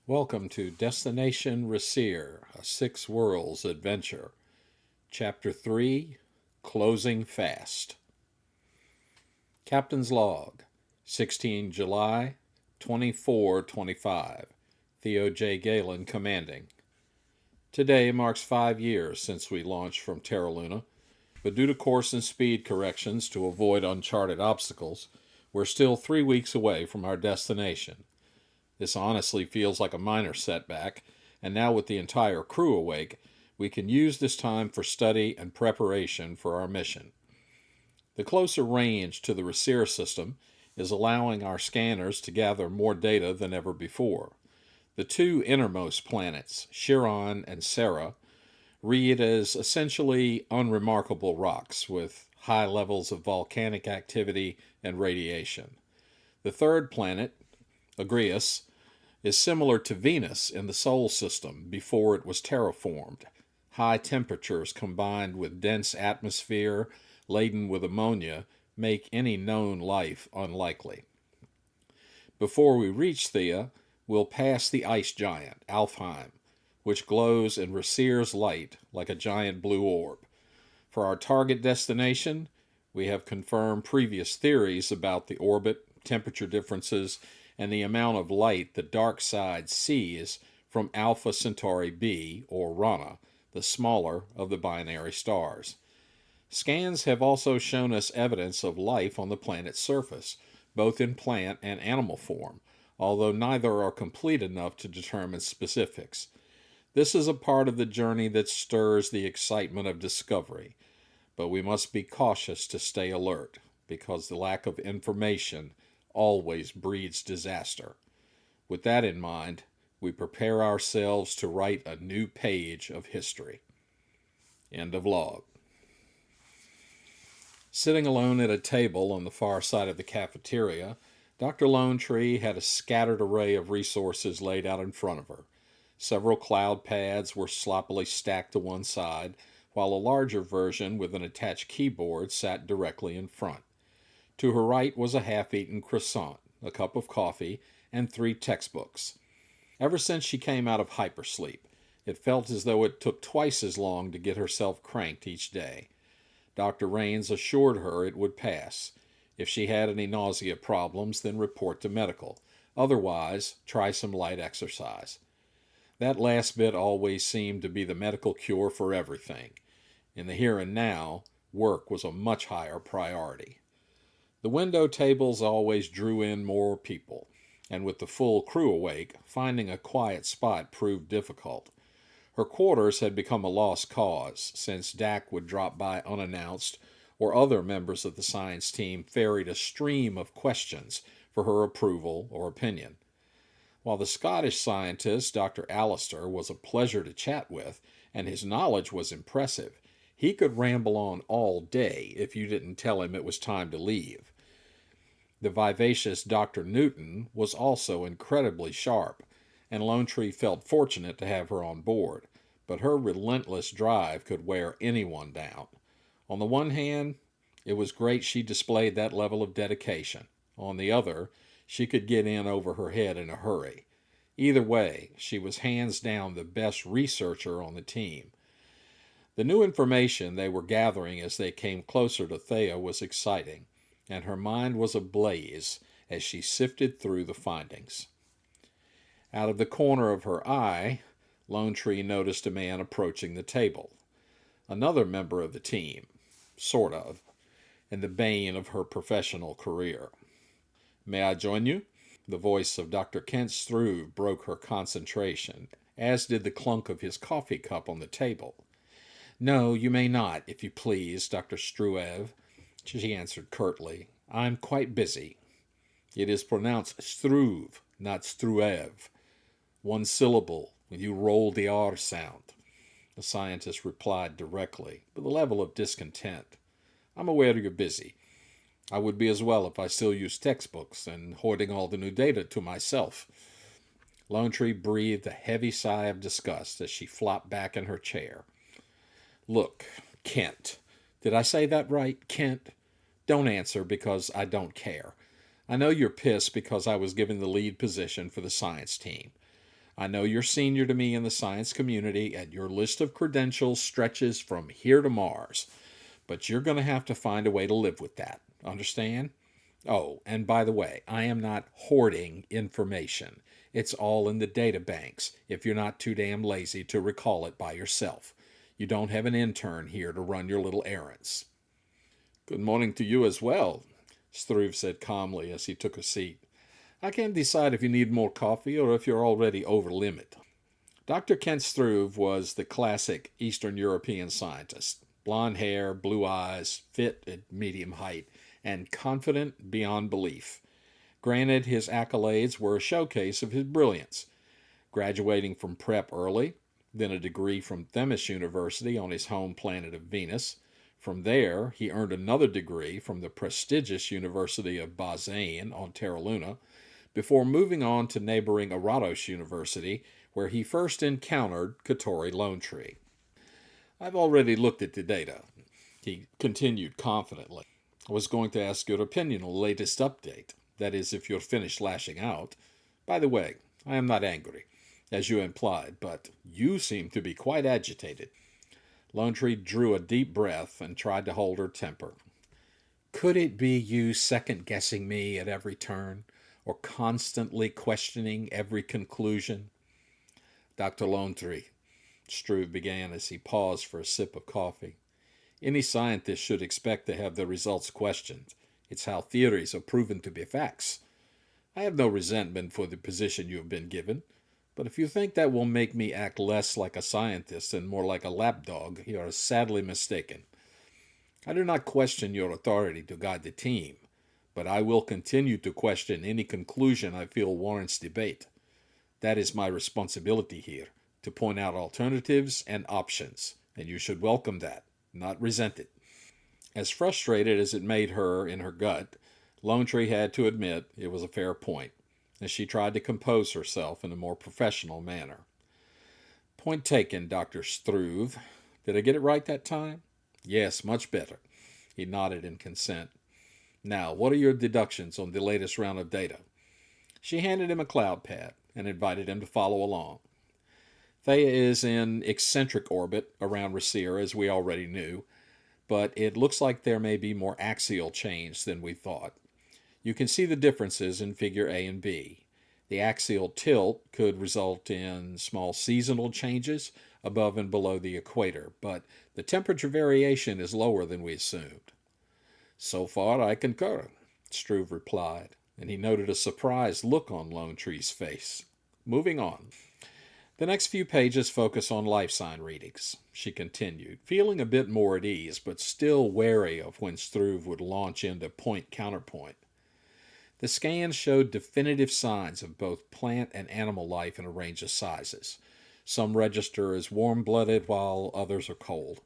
Welcome to Destination Raesir, a Six Worlds adventure. Chapter 3, Closing Fast. Captain's Log, 16 July 2425. Theo J. Galen commanding. Today marks 5 years since we launched from Terra Luna, but due to course and speed corrections to avoid uncharted obstacles, we're still 3 weeks away from our destination. This honestly feels like a minor setback, and now with the entire crew awake, we can use this time for study and preparation for our mission. The closer range to the Raesir system is allowing our scanners to gather more data than ever before. The two innermost planets, Chiron and Sera, read as essentially unremarkable rocks with high levels of volcanic activity and radiation. The third planet, Agrius, is similar to Venus in the Sol system before it was terraformed. High temperatures combined with dense atmosphere laden with ammonia make any known life unlikely. Before we reach Thea, we'll pass the ice giant, Alfheim, which glows in Raesir's light like a giant blue orb. For our target destination, we have confirmed previous theories about the orbit, temperature differences, and the amount of light the dark side sees from Alpha Centauri b, or Rana, the smaller of the binary stars. Scans have also shown us evidence of life on the planet's surface, both in plant and animal form, although neither are complete enough to determine specifics. This is a part of the journey that stirs the excitement of discovery, but we must be cautious to stay alert, because the lack of information always breeds disaster. With that in mind, we prepare ourselves to write a new page of history. End of log. Sitting alone at a table on the far side of the cafeteria, Dr. Lone Tree had a scattered array of resources laid out in front of her. Several cloud pads were sloppily stacked to one side, while a larger version with an attached keyboard sat directly in front. To her right was a half-eaten croissant, a cup of coffee, and 3 textbooks. Ever since she came out of hypersleep, it felt as though it took twice as long to get herself cranked each day. Dr. Raines assured her it would pass. If she had any nausea problems, then report to medical. Otherwise, try some light exercise. That last bit always seemed to be the medical cure for everything. In the here and now, work was a much higher priority. The window tables always drew in more people, and with the full crew awake, finding a quiet spot proved difficult. Her quarters had become a lost cause, since Dak would drop by unannounced, or other members of the science team ferried a stream of questions for her approval or opinion. While the Scottish scientist, Dr. Allister, was a pleasure to chat with, and his knowledge was impressive, he could ramble on all day if you didn't tell him it was time to leave. The vivacious Dr. Newton was also incredibly sharp, and Lone Tree felt fortunate to have her on board, but her relentless drive could wear anyone down. On the one hand, it was great she displayed that level of dedication. On the other, she could get in over her head in a hurry. Either way, she was hands down the best researcher on the team. The new information they were gathering as they came closer to Thea was exciting, and her mind was ablaze as she sifted through the findings. Out of the corner of her eye, Lone Tree noticed a man approaching the table. Another member of the team, sort of, in the bane of her professional career. "May I join you?" The voice of Dr. Kent Struve broke her concentration, as did the clunk of his coffee cup on the table. "No, you may not, if you please, Dr. Struve," she answered curtly. "I'm quite busy." "It is pronounced Struve, not Struev. One syllable, when you roll the R sound," the scientist replied directly, with a level of discontent. "I'm aware you're busy. I would be as well if I still used textbooks and hoarding all the new data to myself." Lone Tree breathed a heavy sigh of disgust as she flopped back in her chair. "Look, Kent. Did I say that right? Kent? Don't answer because I don't care. I know you're pissed because I was given the lead position for the science team. I know you're senior to me in the science community, and your list of credentials stretches from here to Mars. But you're going to have to find a way to live with that. Understand? Oh, and by the way, I am not hoarding information. It's all in the data banks if you're not too damn lazy to recall it by yourself. You don't have an intern here to run your little errands. Good morning to you as well, Struve said calmly as he took a seat. I can't decide if you need more coffee or if you're already over limit. Dr. Kent Struve was the classic Eastern European scientist. Blonde hair, blue eyes, fit at medium height, and confident beyond belief. Granted, his accolades were a showcase of his brilliance. Graduating from prep early, then a degree from Themis University on his home planet of Venus. From there, he earned another degree from the prestigious University of Bazan on Terra Luna, before moving on to neighboring Arados University, where he first encountered Centauri Lone Tree. I've already looked at the data, he continued confidently. I was going to ask your opinion on the latest update. That is, if you're finished lashing out. By the way, I am not angry, as you implied, but you seem to be quite agitated. Lone Tree drew a deep breath and tried to hold her temper. Could it be you second-guessing me at every turn, or constantly questioning every conclusion? Dr. Lone Tree, Struve began as he paused for a sip of coffee. Any scientist should expect to have their results questioned. It's how theories are proven to be facts. I have no resentment for the position you have been given, but if you think that will make me act less like a scientist and more like a lapdog, you are sadly mistaken. I do not question your authority to guide the team, but I will continue to question any conclusion I feel warrants debate. That is my responsibility here, to point out alternatives and options, and you should welcome that, not resent it. As frustrated as it made her in her gut, Lone Tree had to admit it was a fair point, as she tried to compose herself in a more professional manner. Point taken, Dr. Struve. Did I get it right that time? Yes, much better. He nodded in consent. Now, what are your deductions on the latest round of data? She handed him a cloud pad and invited him to follow along. Theia is in eccentric orbit around Raesir, as we already knew, but it looks like there may be more axial change than we thought. You can see the differences in figure A and B. The axial tilt could result in small seasonal changes above and below the equator, but the temperature variation is lower than we assumed. So far, I concur, Struve replied, and he noted a surprised look on Lone Tree's face. Moving on. The next few pages focus on life sign readings, she continued, feeling a bit more at ease, but still wary of when Struve would launch into point-counterpoint. The scans showed definitive signs of both plant and animal life in a range of sizes. Some register as warm-blooded while others are cold.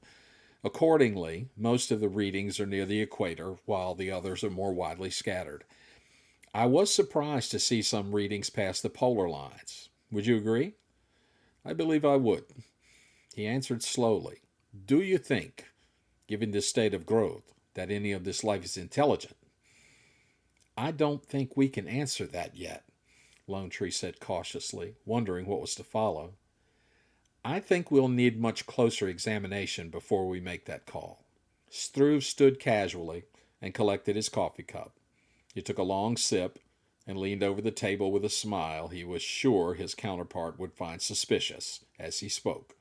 Accordingly, most of the readings are near the equator, while the others are more widely scattered. I was surprised to see some readings past the polar lines. Would you agree? I believe I would. He answered slowly. Do you think, given this state of growth, that any of this life is intelligent? I don't think we can answer that yet, Lone Tree said cautiously, wondering what was to follow. I think we'll need much closer examination before we make that call. Struve stood casually and collected his coffee cup. He took a long sip and leaned over the table with a smile he was sure his counterpart would find suspicious as he spoke.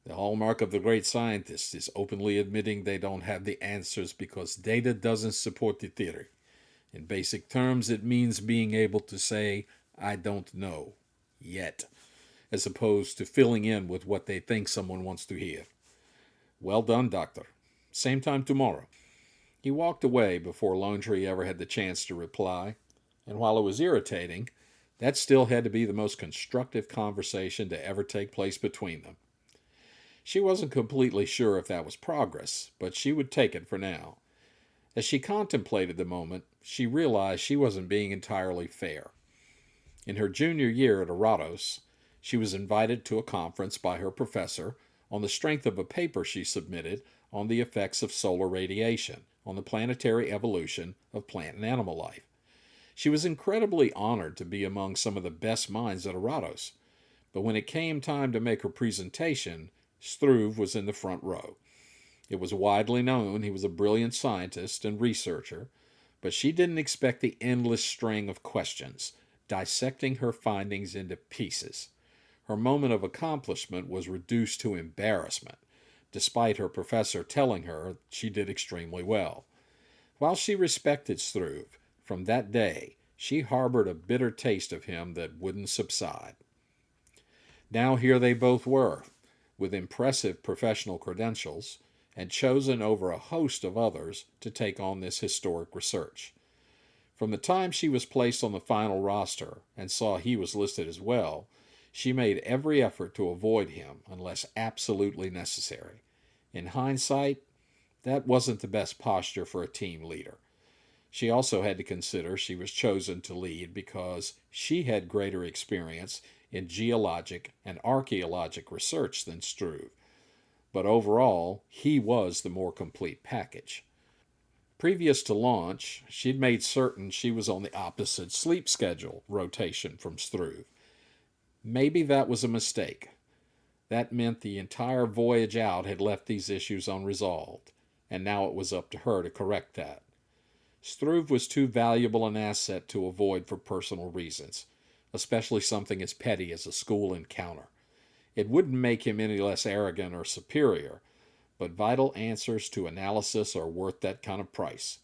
The hallmark of the great scientist is openly admitting they don't have the answers because data doesn't support the theory. In basic terms, it means being able to say, I don't know, yet, as opposed to filling in with what they think someone wants to hear. Well done, Doctor. Same time tomorrow. He walked away before Lone Tree ever had the chance to reply, and while it was irritating, that still had to be the most constructive conversation to ever take place between them. She wasn't completely sure if that was progress, but she would take it for now. As she contemplated the moment, she realized she wasn't being entirely fair. In her junior year at Arados, she was invited to a conference by her professor on the strength of a paper she submitted on the effects of solar radiation on the planetary evolution of plant and animal life. She was incredibly honored to be among some of the best minds at Arados, But when it came time to make her presentation, Struve was in the front row. It was widely known he was a brilliant scientist and researcher, but she didn't expect the endless string of questions, dissecting her findings into pieces. Her moment of accomplishment was reduced to embarrassment, despite her professor telling her she did extremely well. While she respected Struve, from that day she harbored a bitter taste of him that wouldn't subside. Now here they both were, with impressive professional credentials, and chosen over a host of others to take on this historic research. From the time she was placed on the final roster and saw he was listed as well, she made every effort to avoid him unless absolutely necessary. In hindsight, that wasn't the best posture for a team leader. She also had to consider she was chosen to lead because she had greater experience in geologic and archaeologic research than Struve, but overall, he was the more complete package. Previous to launch, she'd made certain she was on the opposite sleep schedule rotation from Struve. Maybe that was a mistake. That meant the entire voyage out had left these issues unresolved, and now it was up to her to correct that. Struve was too valuable an asset to avoid for personal reasons, especially something as petty as a school encounter. It wouldn't make him any less arrogant or superior, but vital answers to analysis are worth that kind of price.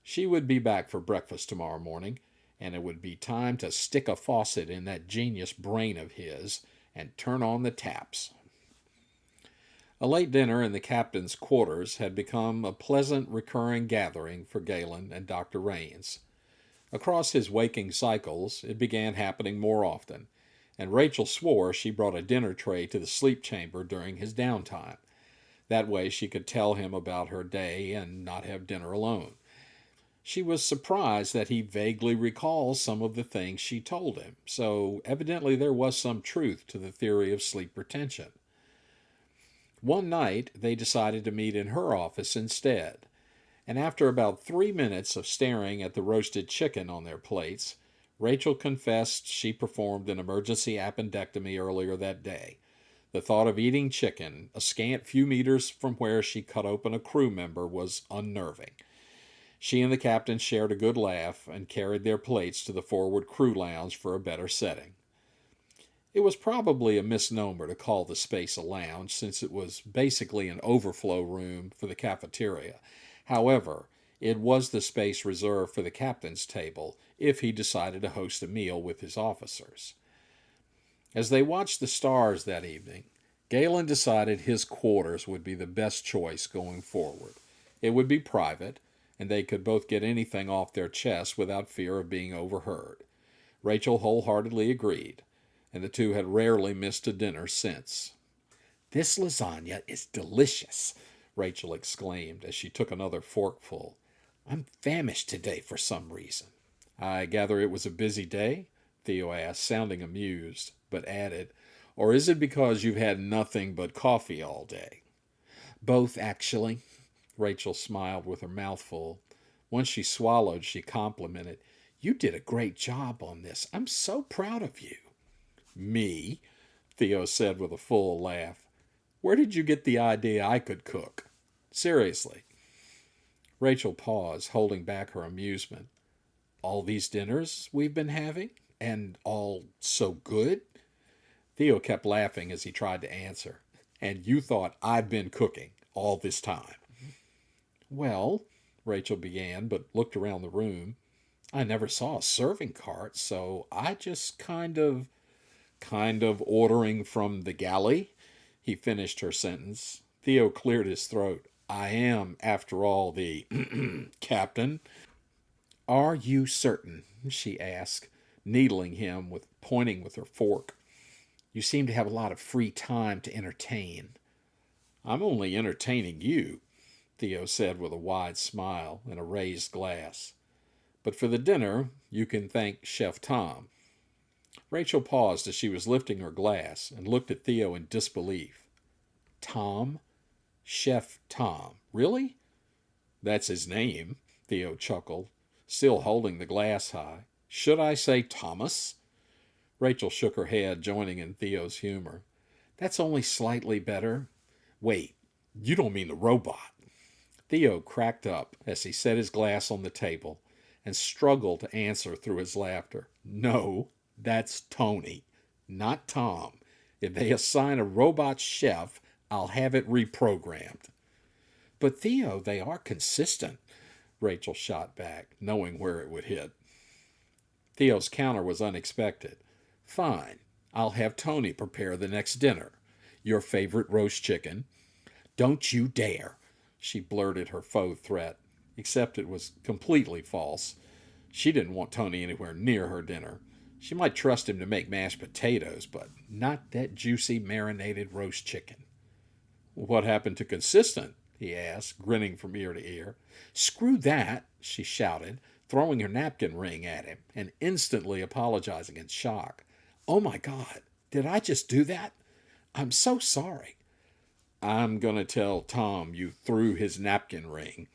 She would be back for breakfast tomorrow morning, and it would be time to stick a faucet in that genius brain of his and turn on the taps. A late dinner in the captain's quarters had become a pleasant recurring gathering for Galen and Dr. Raines. Across his waking cycles, it began happening more often, and Rachel swore she brought a dinner tray to the sleep chamber during his downtime. That way she could tell him about her day and not have dinner alone. She was surprised that he vaguely recalled some of the things she told him, so evidently there was some truth to the theory of sleep retention. One night they decided to meet in her office instead, and after about 3 minutes of staring at the roasted chicken on their plates, Rachel confessed she performed an emergency appendectomy earlier that day. The thought of eating chicken, a scant few meters from where she cut open a crew member, was unnerving. She and the captain shared a good laugh and carried their plates to the forward crew lounge for a better setting. It was probably a misnomer to call the space a lounge, since it was basically an overflow room for the cafeteria. However, it was the space reserved for the captain's table if he decided to host a meal with his officers. As they watched the stars that evening, Galen decided his quarters would be the best choice going forward. It would be private, and they could both get anything off their chests without fear of being overheard. Rachel wholeheartedly agreed, and the two had rarely missed a dinner since. "This lasagna is delicious," Rachel exclaimed as she took another forkful. "I'm famished today for some reason." "I gather it was a busy day?" Theo asked, sounding amused, but added, "Or is it because you've had nothing but coffee all day?" "Both, actually." Rachel smiled with her mouth full. Once she swallowed, she complimented, "You did a great job on this. I'm so proud of you." "Me?" Theo said with a full laugh. "Where did you get the idea I could cook? Seriously." Rachel paused, holding back her amusement. "All these dinners we've been having? And all so good?" Theo kept laughing as he tried to answer. "And you thought I'd been cooking all this time?" "Well," Rachel began, but looked around the room. "I never saw a serving cart, so I just kind of ordering from the galley," he finished her sentence. Theo cleared his throat. "I am, after all, the captain." "Are you certain?" she asked, needling him pointing with her fork. "You seem to have a lot of free time to entertain." "I'm only entertaining you," Theo said with a wide smile and a raised glass. "But for the dinner, you can thank Chef Tom." Rachel paused as she was lifting her glass and looked at Theo in disbelief. "Tom? Chef Tom? Really?" "That's his name," Theo chuckled, still holding the glass high. "Should I say Thomas?" Rachel shook her head, joining in Theo's humor. That's only slightly better. Wait, you don't mean the robot? Theo cracked up as he set his glass on the table and struggled to answer through his laughter. No, that's Tony, not Tom. If they assign a robot chef, I'll have it reprogrammed. But Theo, they are consistent, Rachel shot back, knowing where it would hit. Theo's counter was unexpected. Fine, I'll have Tony prepare the next dinner. Your favorite roast chicken. Don't you dare, she blurted her faux threat, except it was completely false. She didn't want Tony anywhere near her dinner. She might trust him to make mashed potatoes, but not that juicy marinated roast chicken. What happened to consistent? He asked, grinning from ear to ear. Screw that, she shouted, throwing her napkin ring at him and instantly apologizing in shock. Oh my God, did I just do that? I'm so sorry. I'm going to tell Tom you threw his napkin ring,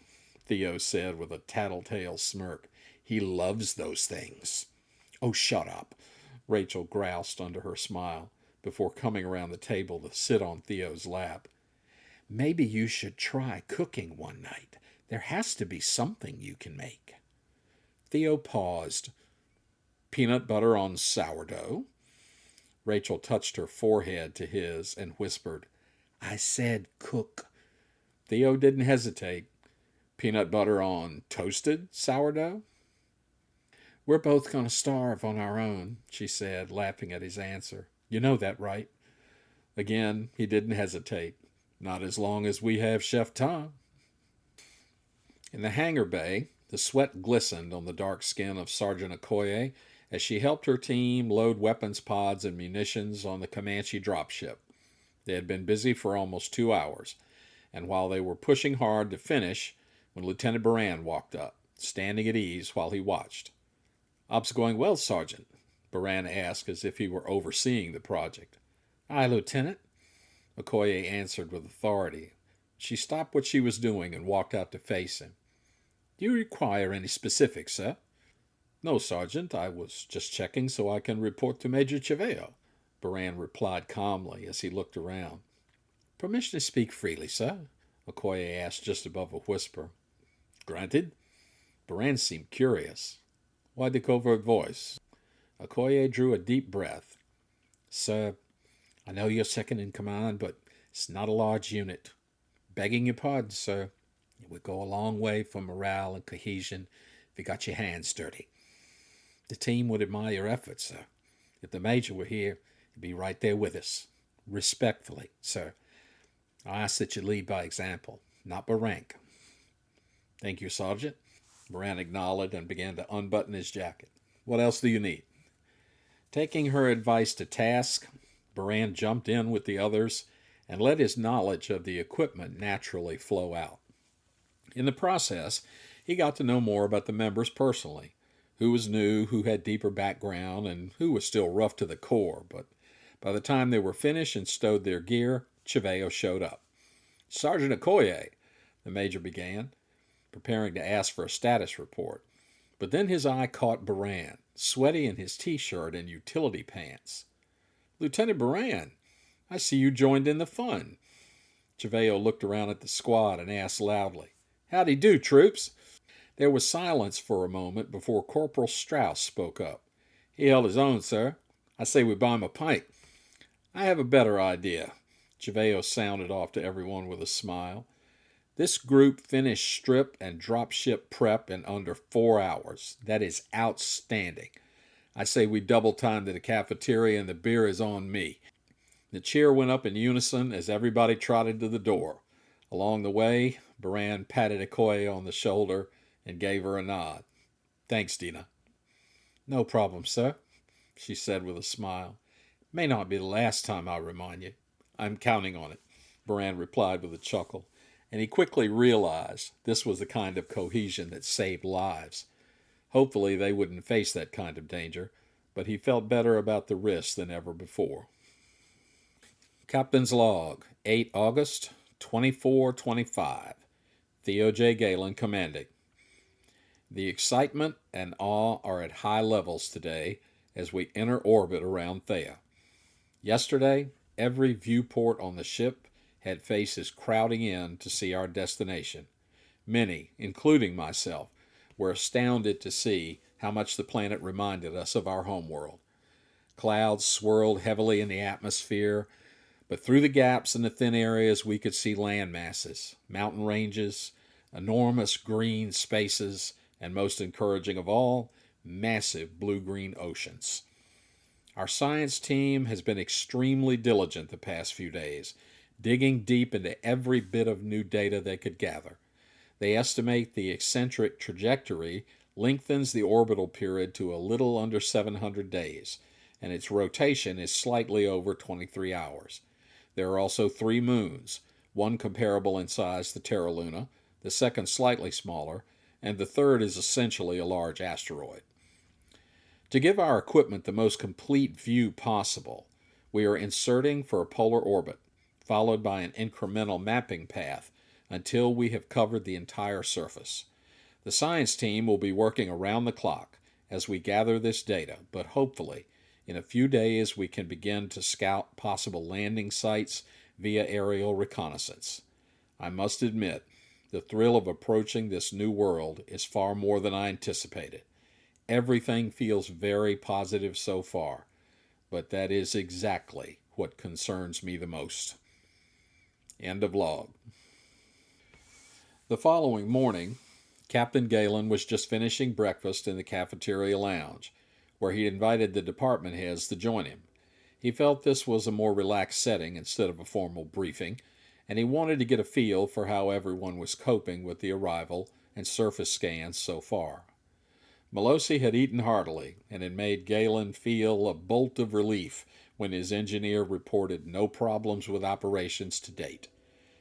Theo said with a tattletale smirk. He loves those things. Oh, shut up, Rachel groused under her smile before coming around the table to sit on Theo's lap. Maybe you should try cooking one night. There has to be something you can make. Theo paused. Peanut butter on sourdough? Rachel touched her forehead to his and whispered, I said cook. Theo didn't hesitate. Peanut butter on toasted sourdough? We're both going to starve on our own, she said, laughing at his answer. You know that, right? Again, he didn't hesitate. Not as long as we have Chef Tom. In the hangar bay, the sweat glistened on the dark skin of Sergeant Okoye as she helped her team load weapons pods and munitions on the Comanche dropship. They had been busy for almost 2 hours, and while they were pushing hard to finish, when Lieutenant Baran walked up, standing at ease while he watched. Ops going well, Sergeant? Baran asked as if he were overseeing the project. Aye, Lieutenant, Okoye answered with authority. She stopped what she was doing and walked out to face him. Do you require any specifics, sir? No, Sergeant. I was just checking so I can report to Major Chaveo, Baran replied calmly as he looked around. Permission to speak freely, sir? Okoye asked just above a whisper. Granted. Baran seemed curious. Why the covert voice? Okoye drew a deep breath. Sir, I know you're second in command, but it's not a large unit. Begging your pardon, sir. It would go a long way for morale and cohesion if you got your hands dirty. The team would admire your efforts, sir. If the Major were here, he'd be right there with us. Respectfully, sir. I ask that you lead by example, not by rank. Thank you, Sergeant. Baran acknowledged and began to unbutton his jacket. What else do you need? Taking her advice to task, Baran jumped in with the others and let his knowledge of the equipment naturally flow out. In the process, he got to know more about the members personally, who was new, who had deeper background, and who was still rough to the core. But by the time they were finished and stowed their gear, Chaveo showed up. Sergeant Okoye, the Major began, preparing to ask for a status report. But then his eye caught Baran, sweaty in his T-shirt and utility pants. Lieutenant Baran, I see you joined in the fun. Chaveo looked around at the squad and asked loudly, Howdy do, troops? There was silence for a moment before Corporal Strauss spoke up. He held his own, sir. I say we buy him a pint. I have a better idea. Chaveo sounded off to everyone with a smile. This group finished strip and dropship prep in under 4 hours. That is outstanding. I say we double time to the cafeteria and the beer is on me. The cheer went up in unison as everybody trotted to the door. Along the way, Baran patted Okoye on the shoulder and gave her a nod. Thanks, Dina. No problem, sir, she said with a smile. May not be the last time I remind you. I'm counting on it, Baran replied with a chuckle, and he quickly realized this was the kind of cohesion that saved lives. Hopefully they wouldn't face that kind of danger, but he felt better about the risk than ever before. Captain's Log, 8 August, 2425. Theo J. Galen commanding. The excitement and awe are at high levels today as we enter orbit around Theia. Yesterday, every viewport on the ship had faces crowding in to see our destination. Many, including myself, were astounded to see how much the planet reminded us of our homeworld. Clouds swirled heavily in the atmosphere, but through the gaps in the thin areas we could see land masses, mountain ranges, enormous green spaces, and most encouraging of all, massive blue-green oceans. Our science team has been extremely diligent the past few days, digging deep into every bit of new data they could gather. They estimate the eccentric trajectory lengthens the orbital period to a little under 700 days, and its rotation is slightly over 23 hours. There are also 3 moons, one comparable in size to Terra Luna, the second slightly smaller, and the third is essentially a large asteroid. To give our equipment the most complete view possible, we are inserting for a polar orbit, followed by an incremental mapping path until we have covered the entire surface. The science team will be working around the clock as we gather this data, but hopefully, in a few days we can begin to scout possible landing sites via aerial reconnaissance. I must admit, the thrill of approaching this new world is far more than I anticipated. Everything feels very positive so far, but that is exactly what concerns me the most. End of log. The following morning, Captain Galen was just finishing breakfast in the cafeteria lounge, where he invited the department heads to join him. He felt this was a more relaxed setting instead of a formal briefing, and he wanted to get a feel for how everyone was coping with the arrival and surface scans so far. Melosi had eaten heartily, and it made Galen feel a bolt of relief when his engineer reported no problems with operations to date.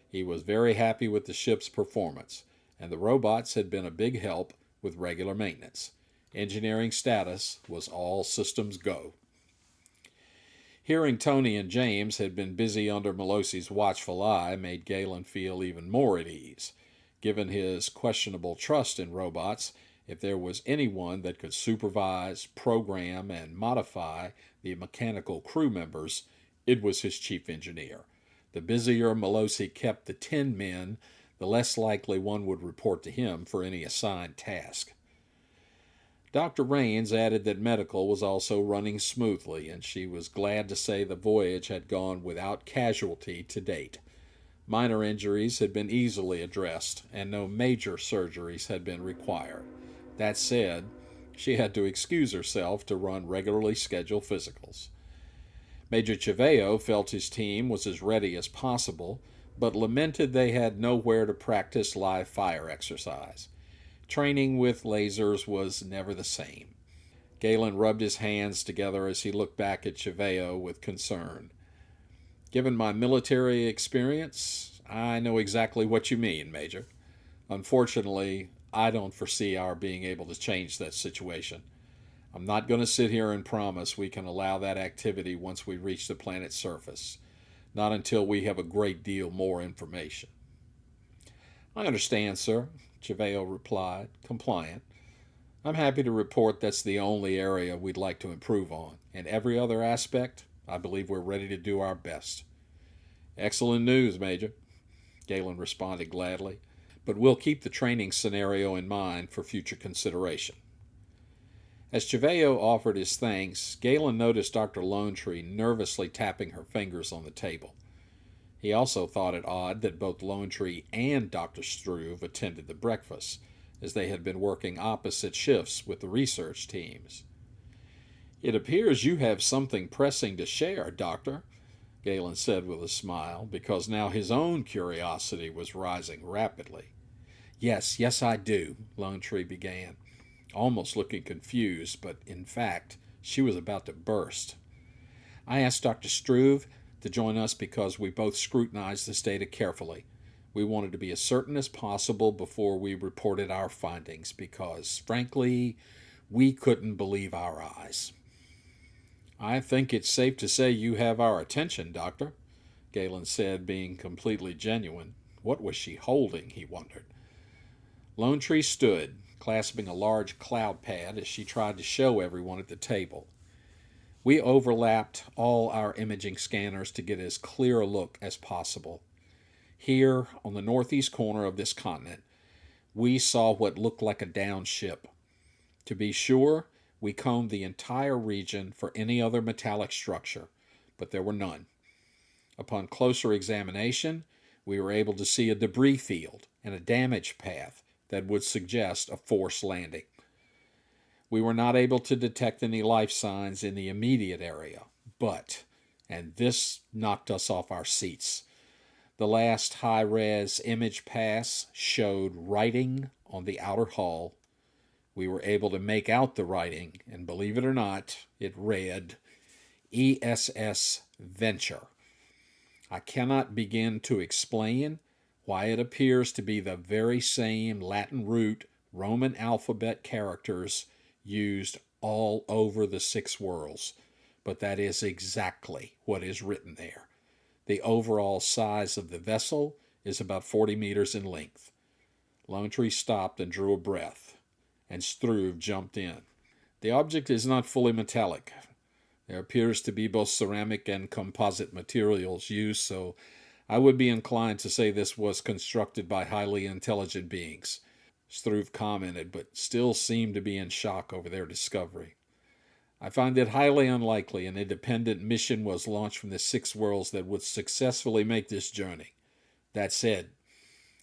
He was very happy with the ship's performance, and the robots had been a big help with regular maintenance. Engineering status was all systems go. Hearing Tony and James had been busy under Melosi's watchful eye made Galen feel even more at ease. Given his questionable trust in robots, if there was anyone that could supervise, program, and modify the mechanical crew members, it was his chief engineer. The busier Melosi kept the 10 men, the less likely one would report to him for any assigned task. Dr. Raines added that medical was also running smoothly, and she was glad to say the voyage had gone without casualty to date. Minor injuries had been easily addressed, and no major surgeries had been required. That said, she had to excuse herself to run regularly scheduled physicals. Major Chiveo felt his team was as ready as possible, but lamented they had nowhere to practice live fire exercise. Training with lasers was never the same. Galen rubbed his hands together as he looked back at Chiveo with concern. Given my military experience, I know exactly what you mean, Major. Unfortunately, I don't foresee our being able to change that situation. I'm not going to sit here and promise we can allow that activity once we reach the planet's surface. Not until we have a great deal more information. I understand, sir, Chiveo replied, compliant. I'm happy to report that's the only area we'd like to improve on. In every other aspect, I believe we're ready to do our best. Excellent news, Major, Galen responded gladly, but we'll keep the training scenario in mind for future consideration. As Chiveo offered his thanks, Galen noticed Dr. Lone Tree nervously tapping her fingers on the table. He also thought it odd that both Lone Tree and Dr. Struve attended the breakfast, as they had been working opposite shifts with the research teams. It appears you have something pressing to share, Doctor, Galen said with a smile, because now his own curiosity was rising rapidly. Yes, I do, Lone Tree began, almost looking confused, but in fact, she was about to burst. I asked Dr. Struve to join us because we both scrutinized this data carefully. We wanted to be as certain as possible before we reported our findings because, frankly, we couldn't believe our eyes. I think it's safe to say you have our attention, Doctor, Galen said, being completely genuine. What was she holding, he wondered. Lone Tree stood, clasping a large cloud pad as she tried to show everyone at the table. We overlapped all our imaging scanners to get as clear a look as possible. Here, on the northeast corner of this continent, we saw what looked like a downed ship. To be sure, we combed the entire region for any other metallic structure, but there were none. Upon closer examination, we were able to see a debris field and a damage path that would suggest a forced landing. We were not able to detect any life signs in the immediate area, but, and this knocked us off our seats, the last high-res image pass showed writing on the outer hull. We were able to make out the writing, and believe it or not, it read ESS Venture. I cannot begin to explain why it appears to be the very same Latin root Roman alphabet characters used all over the 6 worlds, but that is exactly what is written there. The overall size of the vessel is about 40 meters in length. Lone Tree stopped and drew a breath, and Struve jumped in. The object is not fully metallic. There appears to be both ceramic and composite materials used, so I would be inclined to say this was constructed by highly intelligent beings, Struve commented, but still seemed to be in shock over their discovery. I find it highly unlikely an independent mission was launched from the 6 worlds that would successfully make this journey. That said,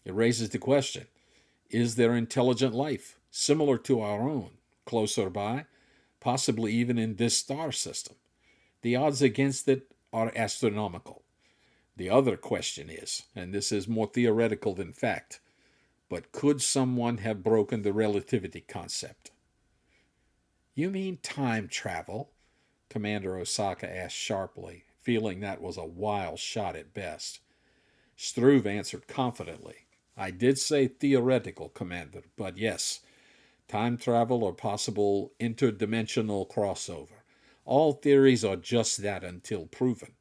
it raises the question, is there intelligent life, similar to our own, closer by, possibly even in this star system? The odds against it are astronomical. The other question is, and this is more theoretical than fact, but could someone have broken the relativity concept? You mean time travel? Commander Osaka asked sharply, feeling that was a wild shot at best. Struve answered confidently. I did say theoretical, Commander, but yes, time travel or possible interdimensional crossover. All theories are just that until proven.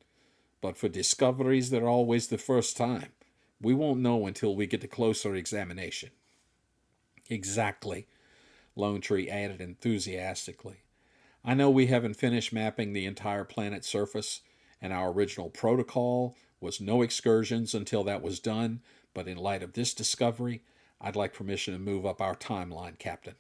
But for discoveries that are always the first time, we won't know until we get to closer examination. Exactly, Lone Tree added enthusiastically. I know we haven't finished mapping the entire planet's surface, and our original protocol was no excursions until that was done, but in light of this discovery, I'd like permission to move up our timeline, Captain.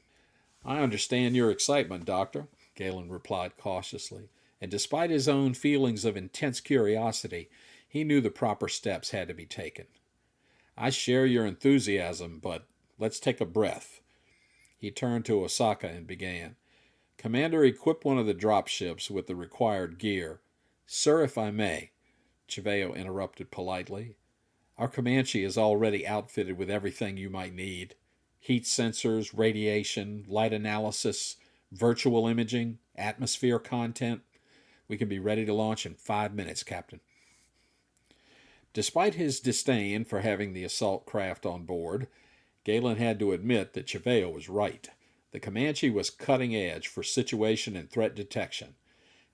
I understand your excitement, Doctor, Galen replied cautiously, and despite his own feelings of intense curiosity, he knew the proper steps had to be taken. I share your enthusiasm, but let's take a breath. He turned to Osaka and began. Commander, equip one of the drop ships with the required gear. Sir, if I may, Chiveo interrupted politely. Our Comanche is already outfitted with everything you might need. Heat sensors, radiation, light analysis, virtual imaging, atmosphere content. We can be ready to launch in 5 minutes, Captain. Despite his disdain for having the assault craft on board, Galen had to admit that Chiveo was right. The Comanche was cutting edge for situation and threat detection,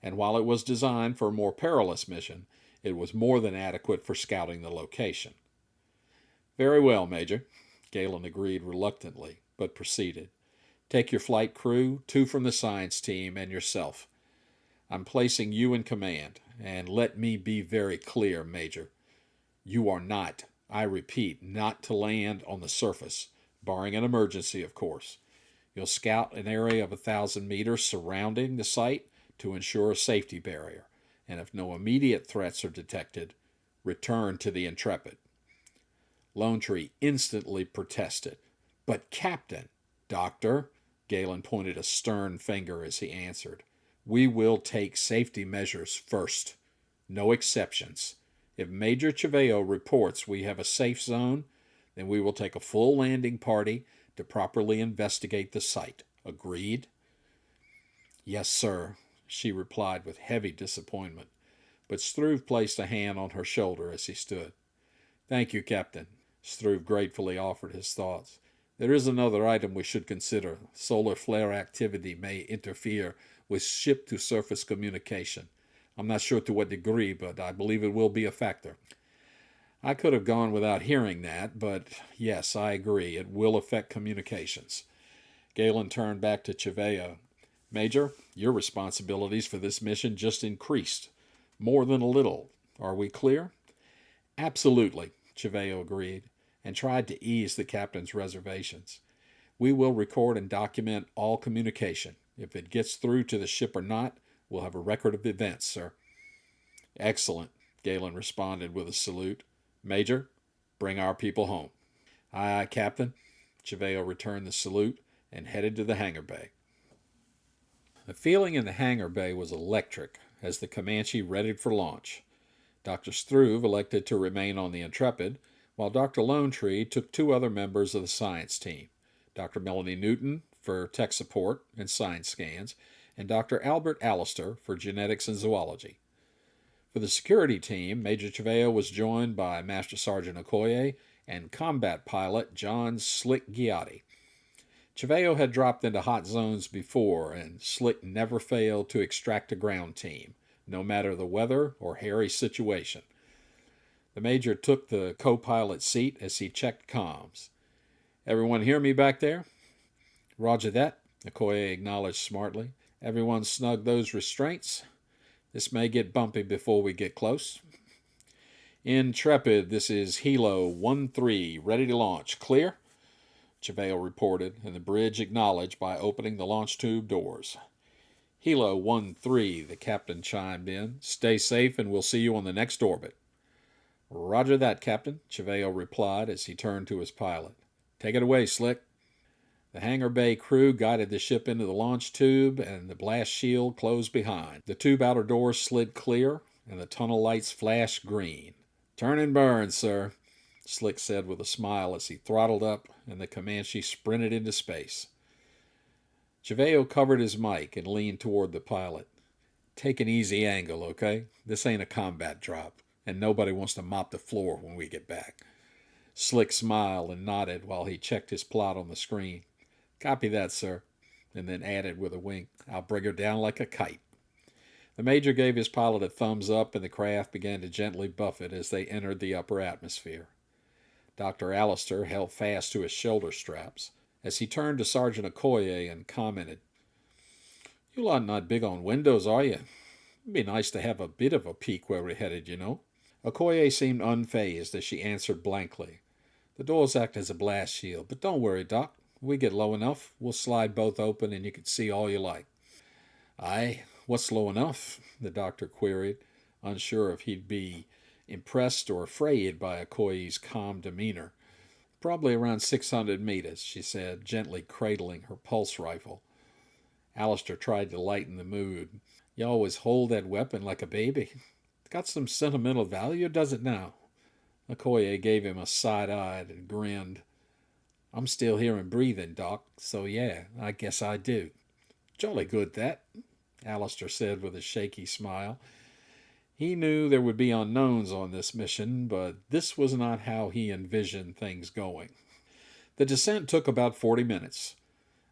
and while it was designed for a more perilous mission, it was more than adequate for scouting the location. Very well, Major, Galen agreed reluctantly, but proceeded. Take your flight crew, 2 from the science team, and yourself. I'm placing you in command, and let me be very clear, Major. You are not, I repeat, not to land on the surface, barring an emergency, of course. You'll scout an area of 1,000 meters surrounding the site to ensure a safety barrier, and if no immediate threats are detected, return to the Intrepid. Lone Tree instantly protested. But Captain, Doctor, Galen pointed a stern finger as he answered, we will take safety measures first. No exceptions. If Major Chiveo reports we have a safe zone, then we will take a full landing party to properly investigate the site. Agreed? Yes, sir, she replied with heavy disappointment, but Struve placed a hand on her shoulder as he stood. Thank you, Captain. Struve gratefully offered his thoughts. There is another item we should consider. Solar flare activity may interfere with ship-to-surface communication. I'm not sure to what degree, but I believe it will be a factor. I could have gone without hearing that, but yes, I agree. It will affect communications. Galen turned back to Chiveo. Major, your responsibilities for this mission just increased. More than a little. Are we clear? Absolutely, Cheveo agreed, and tried to ease the captain's reservations. We will record and document all communication. If it gets through to the ship or not, we'll have a record of events, sir. Excellent, Galen responded with a salute. Major, bring our people home. Aye, aye, Captain. Cheveo returned the salute and headed to the hangar bay. The feeling in the hangar bay was electric as the Comanche readied for launch. Dr. Struve elected to remain on the Intrepid, while Dr. Lone Tree took two other members of the science team, Dr. Melanie Newton for tech support and science scans, and Dr. Albert Allister for genetics and zoology. For the security team, Major Cheveo was joined by Master Sergeant Okoye and combat pilot John Slick Giotti. Cheveo had dropped into hot zones before, and Slick never failed to extract a ground team, no matter the weather or hairy situation. The Major took the co-pilot seat as he checked comms. Everyone hear me back there? Roger that, Okoye acknowledged smartly. Everyone snug those restraints. This may get bumpy before we get close. Intrepid, this is Hilo 1-3, ready to launch. Clear? Cheveo reported, and the bridge acknowledged by opening the launch tube doors. Hilo 1-3, the captain chimed in. Stay safe and we'll see you on the next orbit. Roger that, Captain, Cheveo replied as he turned to his pilot. Take it away, Slick. The hangar bay crew guided the ship into the launch tube, and the blast shield closed behind. The tube outer doors slid clear, and the tunnel lights flashed green. Turn and burn, sir, Slick said with a smile as he throttled up, and the Comanche sprinted into space. Cheveo covered his mic and leaned toward the pilot. Take an easy angle, okay? This ain't a combat drop, and nobody wants to mop the floor when we get back. Slick smiled and nodded while he checked his plot on the screen. Copy that, sir, and then added with a wink, I'll bring her down like a kite. The Major gave his pilot a thumbs up, and the craft began to gently buffet as they entered the upper atmosphere. Dr. Allister held fast to his shoulder straps as he turned to Sergeant Okoye and commented, You lot not big on windows, are you? It'd be nice to have a bit of a peek where we're headed, you know. Okoye seemed unfazed as she answered blankly. The doors act as a blast shield, but don't worry, Doc. When we get low enough, we'll slide both open and you can see all you like. Aye, what's low enough? The doctor queried, unsure if he'd be impressed or afraid by Okoye's calm demeanor. Probably around 600 meters, she said, gently cradling her pulse rifle. Allister tried to lighten the mood. You always hold that weapon like a baby. Got some sentimental value, does it now? Okoye gave him a side-eyed and grinned. I'm still here and breathing, Doc, so yeah, I guess I do. Jolly good, that, Allister said with a shaky smile. He knew there would be unknowns on this mission, but this was not how he envisioned things going. The descent took about 40 minutes,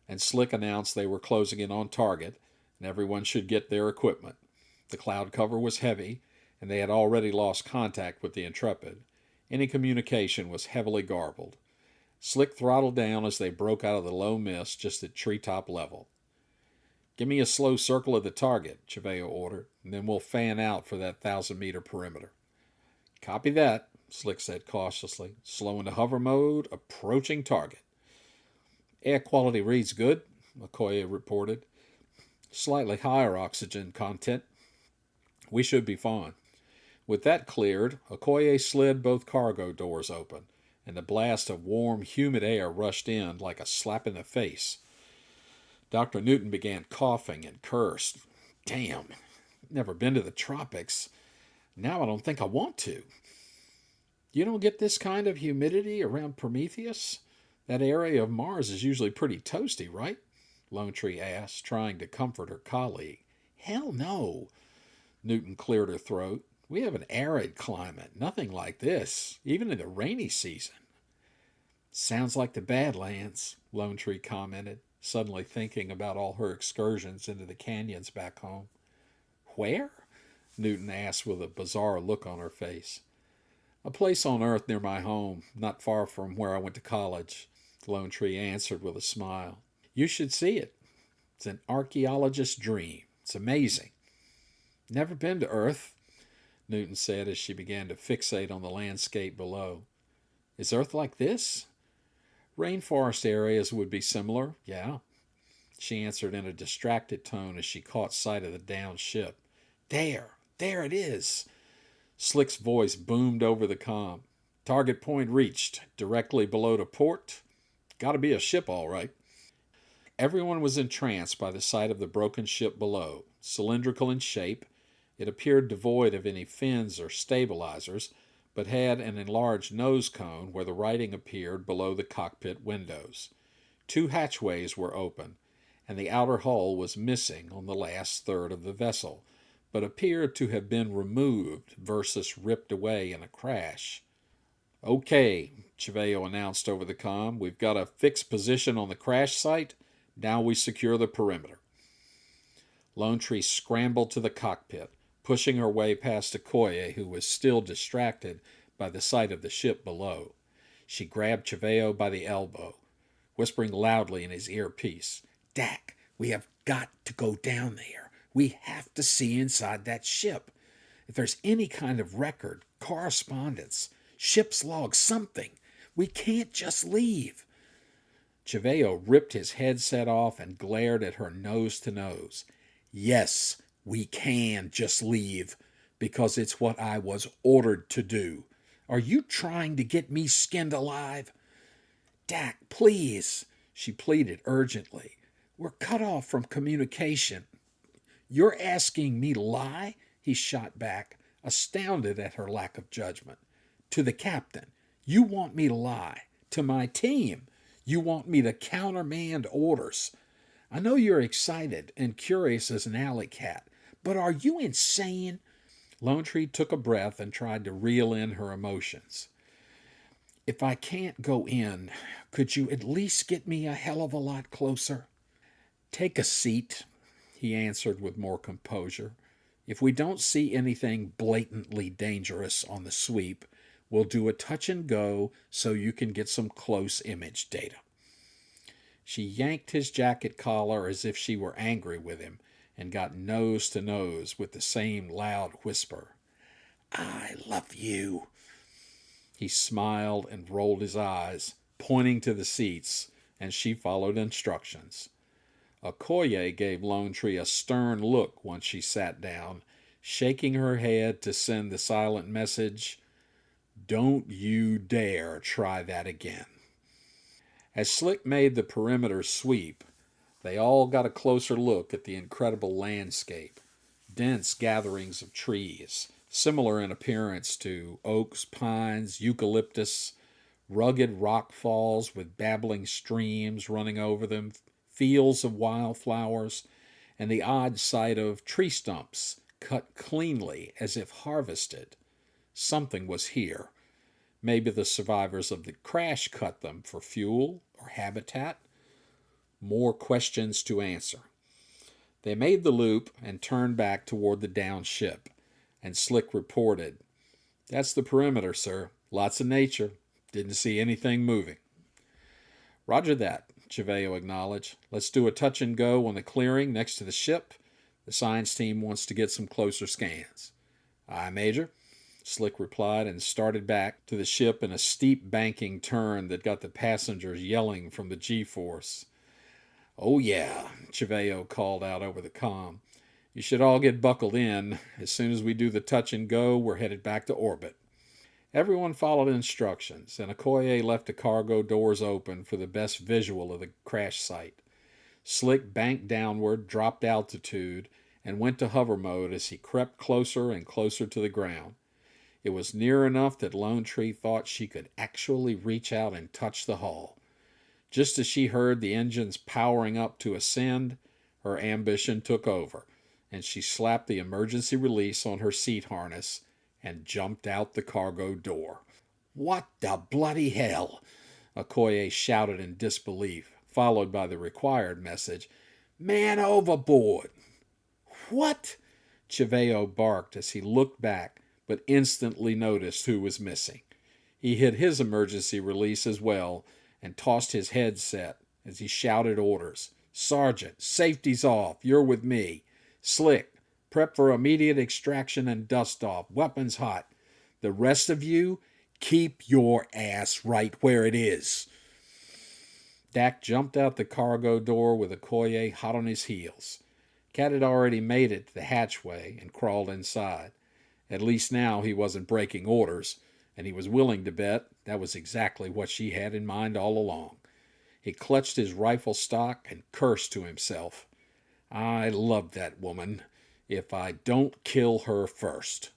and Slick announced they were closing in on target, and everyone should get their equipment. The cloud cover was heavy, and they had already lost contact with the Intrepid. Any communication was heavily garbled. Slick throttled down as they broke out of the low mist just at treetop level. Give me a slow circle of the target, Cheveo ordered, and then we'll fan out for that 1,000-meter perimeter. Copy that, Slick said cautiously. Slow into hover mode, approaching target. Air quality reads good, Okoye reported. Slightly higher oxygen content. We should be fine. With that cleared, Okoye slid both cargo doors open, and the blast of warm, humid air rushed in like a slap in the face. Dr. Newton began coughing and cursed. Damn, never been to the tropics. Now I don't think I want to. You don't get this kind of humidity around Prometheus? That area of Mars is usually pretty toasty, right? Lone Tree asked, trying to comfort her colleague. Hell no. Newton cleared her throat. We have an arid climate, nothing like this, even in the rainy season. Sounds like the Badlands, Lone Tree commented, suddenly thinking about all her excursions into the canyons back home. Where? Newton asked with a bizarre look on her face. A place on Earth near my home, not far from where I went to college, Lone Tree answered with a smile. You should see it. It's an archaeologist's dream. It's amazing. Never been to Earth, Newton said as she began to fixate on the landscape below. Is Earth like this? Rainforest areas would be similar, yeah, she answered in a distracted tone as she caught sight of the downed ship. There it is. Slick's voice boomed over the comm. Target point reached, directly below to port. Gotta be a ship, all right. Everyone was entranced by the sight of the broken ship below. Cylindrical in shape, it appeared devoid of any fins or stabilizers, but had an enlarged nose cone where the writing appeared below the cockpit windows. 2 hatchways were open, and the outer hull was missing on the last third of the vessel, but appeared to have been removed versus ripped away in a crash. Okay, Cheveo announced over the comm. We've got a fixed position on the crash site. Now we secure the perimeter. Lone Tree scrambled to the cockpit, pushing her way past Okoye, who was still distracted by the sight of the ship below. She grabbed Cheveo by the elbow, whispering loudly in his earpiece, Dak, we have got to go down there. We have to see inside that ship. If there's any kind of record, correspondence, ship's log, something, we can't just leave. Cheveo ripped his headset off and glared at her nose to nose. Yes, we can just leave, because it's what I was ordered to do. Are you trying to get me skinned alive? Dak, please, she pleaded urgently. We're cut off from communication. You're asking me to lie? He shot back, astounded at her lack of judgment. To the captain, you want me to lie. To my team, you want me to countermand orders. I know you're excited and curious as an alley cat, but are you insane? Lone Tree took a breath and tried to reel in her emotions. If I can't go in, could you at least get me a hell of a lot closer? Take a seat, he answered with more composure. If we don't see anything blatantly dangerous on the sweep, we'll do a touch and go so you can get some close image data. She yanked his jacket collar as if she were angry with him and got nose to nose with the same loud whisper. I love you. He smiled and rolled his eyes, pointing to the seats, and she followed instructions. Okoye gave Lone Tree a stern look once she sat down, shaking her head to send the silent message, Don't you dare try that again. As Slick made the perimeter sweep, they all got a closer look at the incredible landscape. Dense gatherings of trees, similar in appearance to oaks, pines, eucalyptus, rugged rock falls with babbling streams running over them, fields of wildflowers, and the odd sight of tree stumps cut cleanly as if harvested. Something was here. Maybe the survivors of the crash cut them for fuel or habitat. More questions to answer. They made the loop and turned back toward the downed ship, and Slick reported, That's the perimeter, sir. Lots of nature. Didn't see anything moving. Roger that, Cheveo acknowledged. Let's do a touch and go on the clearing next to the ship. The science team wants to get some closer scans. Aye, Major, Slick replied and started back to the ship in a steep banking turn that got the passengers yelling from the G-force. Oh yeah, Cheveo called out over the comm. You should all get buckled in. As soon as we do the touch and go, we're headed back to orbit. Everyone followed instructions, and Okoye left the cargo doors open for the best visual of the crash site. Slick banked downward, dropped altitude, and went to hover mode as he crept closer and closer to the ground. It was near enough that Lone Tree thought she could actually reach out and touch the hull. Just as she heard the engines powering up to ascend, her ambition took over, and she slapped the emergency release on her seat harness and jumped out the cargo door. What the bloody hell? Okoye shouted in disbelief, followed by the required message, Man overboard! What? Cheveo barked as he looked back, but instantly noticed who was missing. He hit his emergency release as well and tossed his headset as he shouted orders. Sergeant, safety's off. You're with me. Slick, prep for immediate extraction and dust off. Weapons hot. The rest of you, keep your ass right where it is. Dak jumped out the cargo door with Okoye hot on his heels. Cat had already made it to the hatchway and crawled inside. At least now he wasn't breaking orders, and he was willing to bet that was exactly what she had in mind all along. He clutched his rifle stock and cursed to himself. I love that woman, if I don't kill her first.